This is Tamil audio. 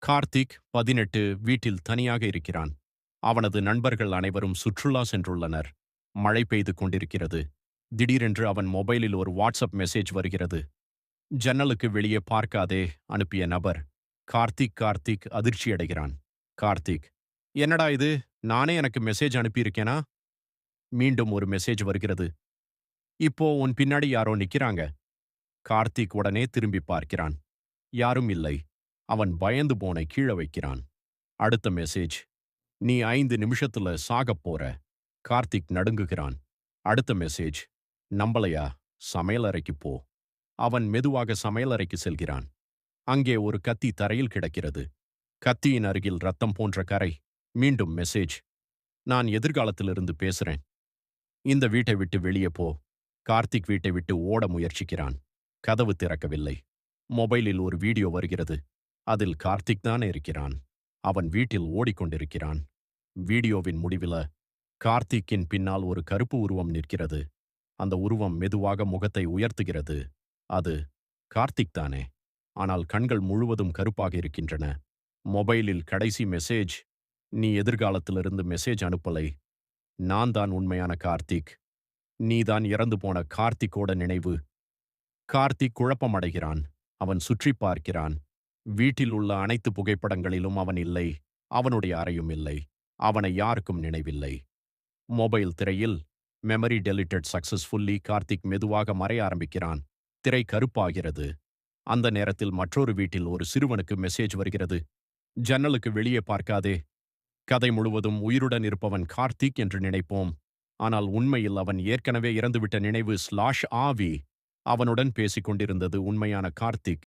கார்த்திக் 18 வீட்டில் தனியாக இருக்கிறான். அவனது நண்பர்கள் அனைவரும் சுற்றுலா சென்றுள்ளனர். மழை பெய்து கொண்டிருக்கிறது. திடீரென்று அவன் மொபைலில் ஒரு வாட்ஸ்அப் மெசேஜ் வருகிறது. ஜன்னலுக்கு வெளியே பார்க்காதே அனுப்பிய நபர். கார்த்திக் கார்த்திக் அதிர்ச்சியடைகிறான். கார்த்திக், என்னடா இது? நானே எனக்கு மெசேஜ் அனுப்பியிருக்கேனா? மீண்டும் ஒரு மெசேஜ் வருகிறது. இப்போ உன் பின்னாடி யாரோ நிக்கிறாங்க. கார்த்திக் உடனே திரும்பி பார்க்கிறான். யாரும் இல்லை. அவன் பயந்து போனை கீழே வைக்கிறான். அடுத்த மெசேஜ். நீ 5 நிமிஷத்துல சாகப் போற. கார்த்திக் நடுங்குகிறான். அடுத்த மெசேஜ். நம்பலையா? சமையலறைக்கு போ. அவன் மெதுவாக சமையலறைக்கு செல்கிறான். அங்கே ஒரு கத்தி தரையில் கிடக்கிறது. கத்தியின் அருகில் ரத்தம் போன்ற கரை. மீண்டும் மெசேஜ். நான் எதிர்காலத்திலிருந்து பேசுறேன். இந்த வீட்டை விட்டு வெளியே போ. கார்த்திக் வீட்டை விட்டு ஓட முயற்சிக்கிறான். கதவு திறக்கவில்லை. மொபைலில் ஒரு வீடியோ வருகிறது. அதில் கார்த்திக் தானே இருக்கிறான். அவன் வீட்டில் ஓடிக்கொண்டிருக்கிறான். வீடியோவின் முடிவில கார்த்திக்கின் பின்னால் ஒரு கருப்பு உருவம் நிற்கிறது. அந்த உருவம் மெதுவாக முகத்தை உயர்த்துகிறது. அது கார்த்திக் தானே. ஆனால் கண்கள் முழுவதும் கருப்பாக இருக்கின்றன. மொபைலில் கடைசி மெசேஜ். நீ எதிர்காலத்திலிருந்து மெசேஜ் அனுப்பலை. நான் தான் உண்மையான கார்த்திக். நீதான் இறந்து போன கார்த்திக்கோட நினைவு. கார்த்திக் குழப்பமடைகிறான். அவன் சுற்றி பார்க்கிறான். வீட்டில் உள்ள அனைத்து புகைப்படங்களிலும் அவன் இல்லை. அவனுடைய அறையும் இல்லை. அவனை யாருக்கும் நினைவில்லை. மொபைல் திரையில் மெமரி டெலிட்டட் சக்சஸ்ஃபுல்லி. கார்த்திக் மெதுவாக மறைய ஆரம்பிக்கிறான். திரை கருப்பாகிறது. அந்த நேரத்தில் மற்றொரு வீட்டில் ஒரு சிறுவனுக்கு மெசேஜ் வருகிறது. ஜன்னலுக்கு வெளியே பார்க்காதே. கதை முழுவதும் உயிருடன் இருப்பவன் கார்த்திக் என்று நினைப்போம். ஆனால் உண்மையில் அவன் ஏற்கனவே இறந்துவிட்ட நினைவு ஸ்லாஷ் ஆவி. அவனுடன் பேசிக் கொண்டிருந்தது உண்மையான கார்த்திக்.